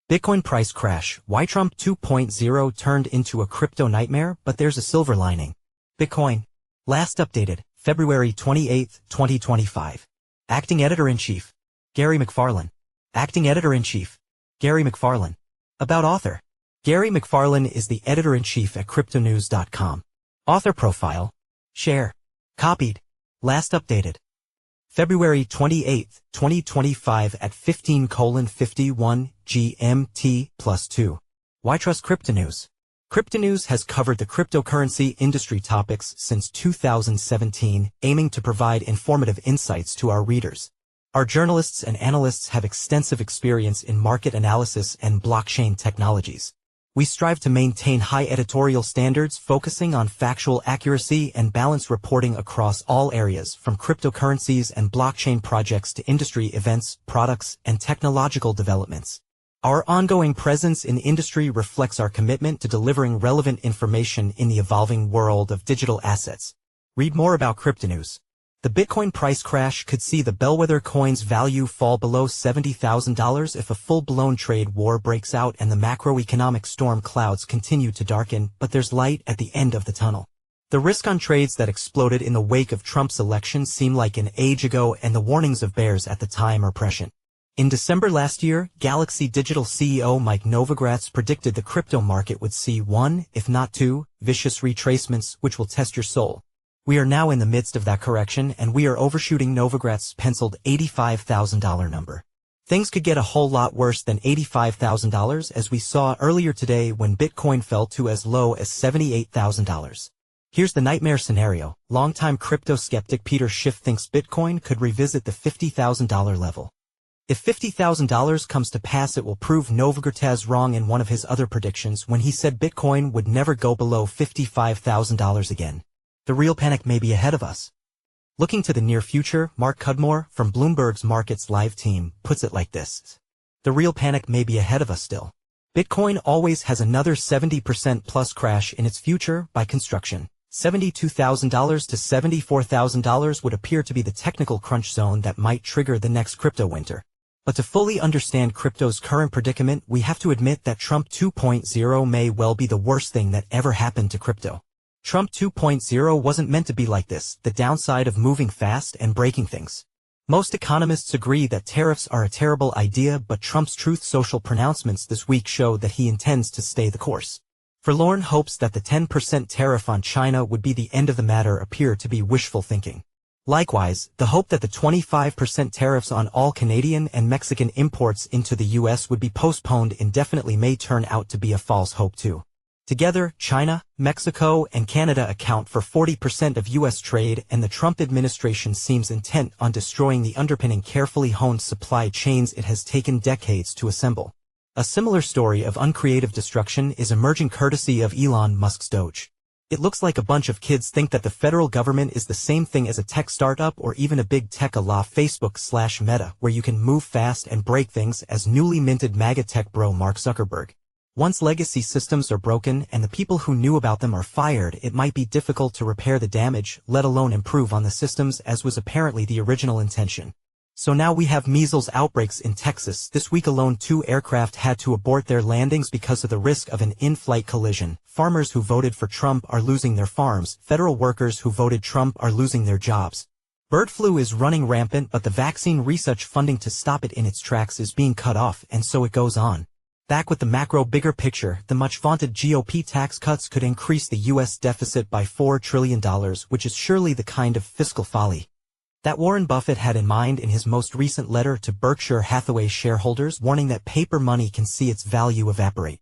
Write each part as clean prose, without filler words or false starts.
Bitcoin price crash. Why Trump 2.0 turned into a crypto nightmare, but there's a silver lining. Bitcoin. Last updated, February 28, 2025. Acting Editor-in-Chief. Gary McFarlane. Acting Editor-in-Chief. Gary McFarlane. About author. Gary McFarlane is the editor-in-chief at cryptonews.com. Author profile. Share. Copied. Last updated. February 28, 2025 at 15:51 GMT +2. Why Trust Cryptonews? Cryptonews has covered the cryptocurrency industry topics since 2017, aiming to provide informative insights to our readers. Our journalists and analysts have extensive experience in market analysis and blockchain technologies. We strive to maintain high editorial standards focusing on factual accuracy and balanced reporting across all areas, from cryptocurrencies and blockchain projects to industry events, products, and technological developments. Our ongoing presence in industry reflects our commitment to delivering relevant information in the evolving world of digital assets. Read more about Cryptonews. The Bitcoin price crash could see the bellwether coin's value fall below $70,000 if a full-blown trade war breaks out and the macroeconomic storm clouds continue to darken, but there's light at the end of the tunnel. The risk on trades that exploded in the wake of Trump's election seem like an age ago, and the warnings of bears at the time are prescient. In December last year, Galaxy Digital CEO Mike Novogratz predicted the crypto market would see one, if not two, vicious retracements which will test your soul. We are now in the midst of that correction, and we are overshooting Novogratz's penciled $85,000 number. Things could get a whole lot worse than $85,000, as we saw earlier today when Bitcoin fell to as low as $78,000. Here's the nightmare scenario. Longtime crypto skeptic Peter Schiff thinks Bitcoin could revisit the $50,000 level. If $50,000 comes to pass, it will prove Novogratz wrong in one of his other predictions when he said Bitcoin would never go below $55,000 again. The real panic may be ahead of us. Looking to the near future, Mark Cudmore, from Bloomberg's Markets Live team, puts it like this. The real panic may be ahead of us still. Bitcoin always has another 70% plus crash in its future by construction. $72,000 to $74,000 would appear to be the technical crunch zone that might trigger the next crypto winter. But to fully understand crypto's current predicament, we have to admit that Trump 2.0 may well be the worst thing that ever happened to crypto. Trump 2.0 wasn't meant to be like this, the downside of moving fast and breaking things. Most economists agree that tariffs are a terrible idea, but Trump's Truth Social pronouncements this week show that he intends to stay the course. Forlorn hopes that the 10% tariff on China would be the end of the matter appear to be wishful thinking. Likewise, the hope that the 25% tariffs on all Canadian and Mexican imports into the U.S. would be postponed indefinitely may turn out to be a false hope too. Together, China, Mexico, and Canada account for 40% of U.S. trade, and the Trump administration seems intent on destroying the underpinning carefully honed supply chains it has taken decades to assemble. A similar story of uncreative destruction is emerging courtesy of Elon Musk's Doge. It looks like a bunch of kids think that the federal government is the same thing as a tech startup or even a big tech a la Facebook/Meta, where you can move fast and break things, as newly minted MAGA tech bro Mark Zuckerberg. Once legacy systems are broken and the people who knew about them are fired, it might be difficult to repair the damage, let alone improve on the systems, as was apparently the original intention. So now we have measles outbreaks in Texas. This week alone, 2 aircraft had to abort their landings because of the risk of an in-flight collision. Farmers who voted for Trump are losing their farms. Federal workers who voted Trump are losing their jobs. Bird flu is running rampant, but the vaccine research funding to stop it in its tracks is being cut off, and so it goes on. Back with the macro bigger picture, the much-vaunted GOP tax cuts could increase the U.S. deficit by $4 trillion, which is surely the kind of fiscal folly that Warren Buffett had in mind in his most recent letter to Berkshire Hathaway shareholders, warning that paper money can see its value evaporate.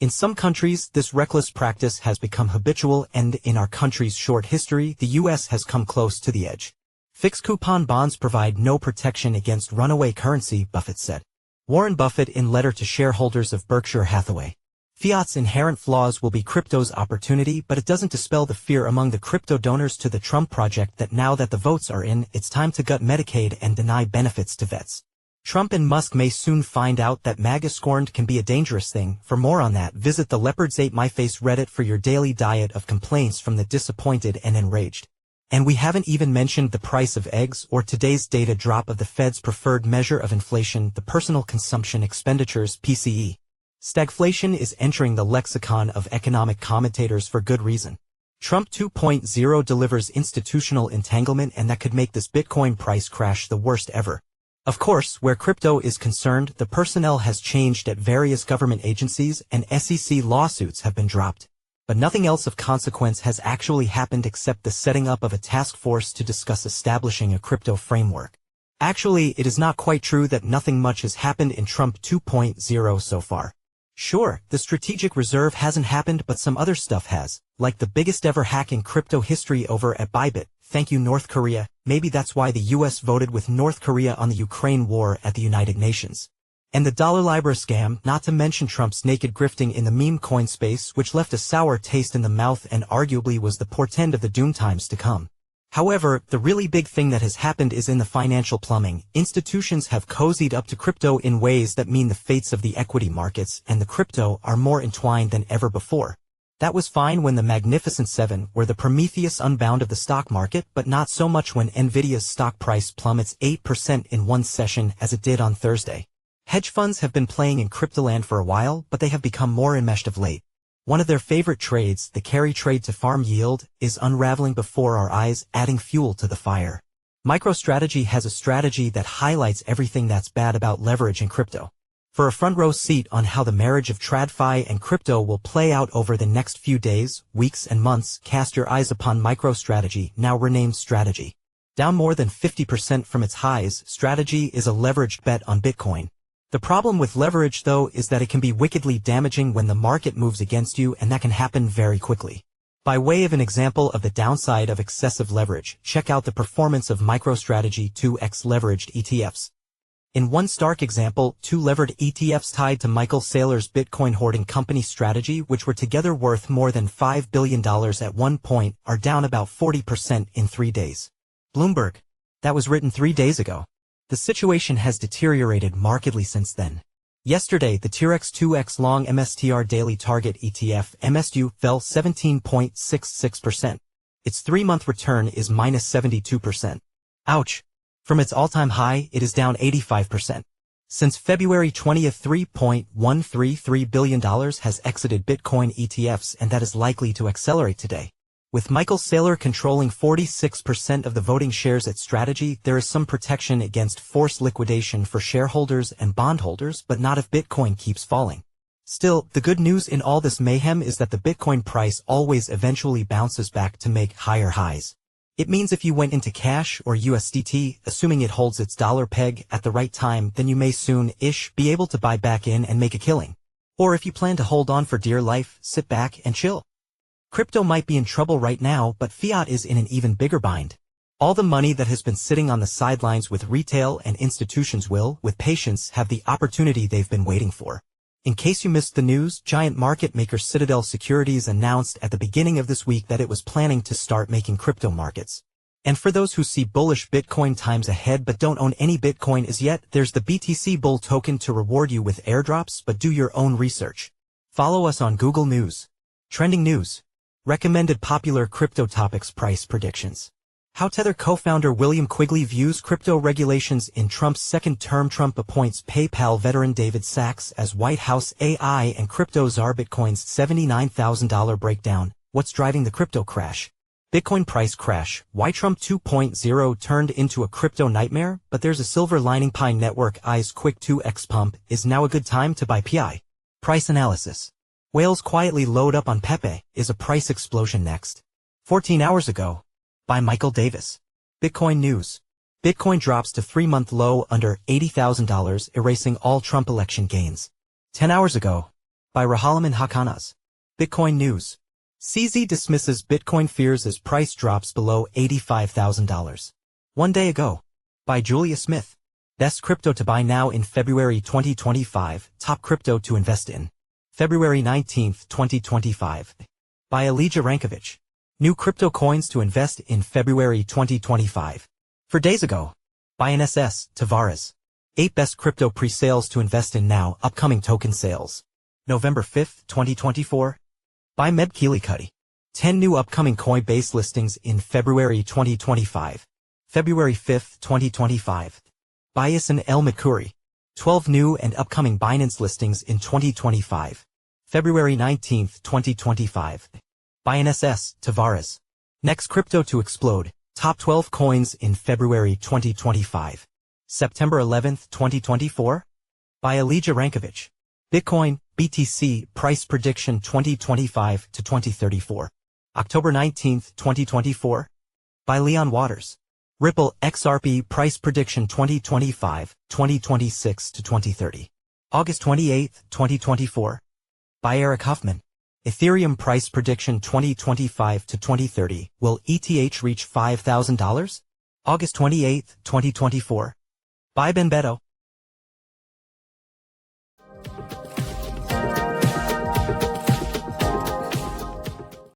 In some countries, this reckless practice has become habitual, and in our country's short history, the U.S. has come close to the edge. Fixed coupon bonds provide no protection against runaway currency, Buffett said. Warren Buffett in letter to shareholders of Berkshire Hathaway. Fiat's inherent flaws will be crypto's opportunity, but it doesn't dispel the fear among the crypto donors to the Trump project that now that the votes are in, it's time to gut Medicaid and deny benefits to vets. Trump and Musk may soon find out that MAGA scorned can be a dangerous thing. For more on that, visit the Leopards Ate My Face Reddit for your daily diet of complaints from the disappointed and enraged. And we haven't even mentioned the price of eggs or today's data drop of the Fed's preferred measure of inflation, the personal consumption expenditures (PCE). Stagflation is entering the lexicon of economic commentators for good reason. Trump 2.0 delivers institutional entanglement, and that could make this Bitcoin price crash the worst ever. Of course, where crypto is concerned, the personnel has changed at various government agencies and SEC lawsuits have been dropped. But nothing else of consequence has actually happened except the setting up of a task force to discuss establishing a crypto framework. Actually, it is not quite true that nothing much has happened in Trump 2.0 so far. Sure, the strategic reserve hasn't happened, but some other stuff has, like the biggest ever hack in crypto history over at Bybit. Thank you, North Korea. Maybe that's why the US voted with North Korea on the Ukraine war at the United Nations. And the dollar Libra scam, not to mention Trump's naked grifting in the meme coin space, which left a sour taste in the mouth and arguably was the portend of the doom times to come. However, the really big thing that has happened is in the financial plumbing. Institutions have cozied up to crypto in ways that mean the fates of the equity markets and the crypto are more entwined than ever before. That was fine when the Magnificent Seven were the Prometheus Unbound of the stock market, but not so much when Nvidia's stock price plummets 8% in one session as it did on Thursday. Hedge funds have been playing in cryptoland for a while, but they have become more enmeshed of late. One of their favorite trades, the carry trade to farm yield, is unraveling before our eyes, adding fuel to the fire. MicroStrategy has a strategy that highlights everything that's bad about leverage in crypto. For a front row seat on how the marriage of TradFi and crypto will play out over the next few days, weeks, and months, cast your eyes upon MicroStrategy, now renamed Strategy. Down more than 50% from its highs, Strategy is a leveraged bet on Bitcoin. The problem with leverage, though, is that it can be wickedly damaging when the market moves against you, and that can happen very quickly. By way of an example of the downside of excessive leverage, check out the performance of MicroStrategy 2x leveraged ETFs. In one stark example, 2 levered ETFs tied to Michael Saylor's Bitcoin hoarding company Strategy, which were together worth more than $5 billion at one point, are down about 40% in 3 days. Bloomberg. That was written 3 days ago. The situation has deteriorated markedly since then. Yesterday, the T-Rex 2x long MSTR Daily Target ETF MSU fell 17.66%. Its 3-month return is minus 72%. Ouch! From its all-time high, it is down 85%. Since February 20th, $3.133 billion has exited Bitcoin ETFs, and that is likely to accelerate today. With Michael Saylor controlling 46% of the voting shares at Strategy, there is some protection against forced liquidation for shareholders and bondholders, but not if Bitcoin keeps falling. Still, the good news in all this mayhem is that the Bitcoin price always eventually bounces back to make higher highs. It means if you went into cash or USDT, assuming it holds its dollar peg at the right time, then you may soon-ish be able to buy back in and make a killing. Or if you plan to hold on for dear life, sit back and chill. Crypto might be in trouble right now, but fiat is in an even bigger bind. All the money that has been sitting on the sidelines with retail and institutions will, with patience, have the opportunity they've been waiting for. In case you missed the news, giant market maker Citadel Securities announced at the beginning of this week that it was planning to start making crypto markets. And for those who see bullish Bitcoin times ahead but don't own any Bitcoin as yet, there's the BTC Bull token to reward you with airdrops, but do your own research. Follow us on Google News. Trending news. Recommended popular crypto topics price predictions. How Tether co-founder William Quigley views crypto regulations in Trump's second term. Trump appoints PayPal veteran David Sachs as White House AI and crypto czar. Bitcoin's $79,000 breakdown. What's driving the crypto crash? Bitcoin price crash. Why Trump 2.0 turned into a crypto nightmare, but there's a silver lining. Pi Network Eyes quick 2x pump. Is now a good time to buy PI? Price analysis. Whales quietly load up on Pepe. Is a price explosion next? 14 hours ago. By Michael Davis. Bitcoin news. Bitcoin drops to 3-month low under $80,000, erasing all Trump election gains. 10 hours ago. By Rahalaman Hakanas. Bitcoin news. CZ dismisses Bitcoin fears as price drops below $85,000. 1 day ago. By Julia Smith. Best crypto to buy now in February 2025. Top crypto to invest in. February 19, 2025. By Elijah Rankovich. New crypto coins to invest in February 2025. 4 days ago. By NSS Tavares. 8 best crypto pre-sales to invest in now. Upcoming token sales. November 5, 2024. By Meb Keelikutty. 10 new upcoming Coinbase listings in February 2025. February 5, 2025. Bias and El Makuri. 12 new and upcoming Binance listings in 2025. February 19, 2025. Binance S. Tavares. Next crypto to explode. Top 12 coins in February 2025. September 11, 2024. By Elijah Rankovich. Bitcoin, BTC, price prediction 2025 to 2034. October 19, 2024. By Leon Waters. Ripple, XRP, price prediction 2025, 2026 to 2030. August 28, 2024. By Eric Huffman. Ethereum price prediction 2025 to 2030. Will ETH reach $5,000? August 28, 2024. By Ben Beto.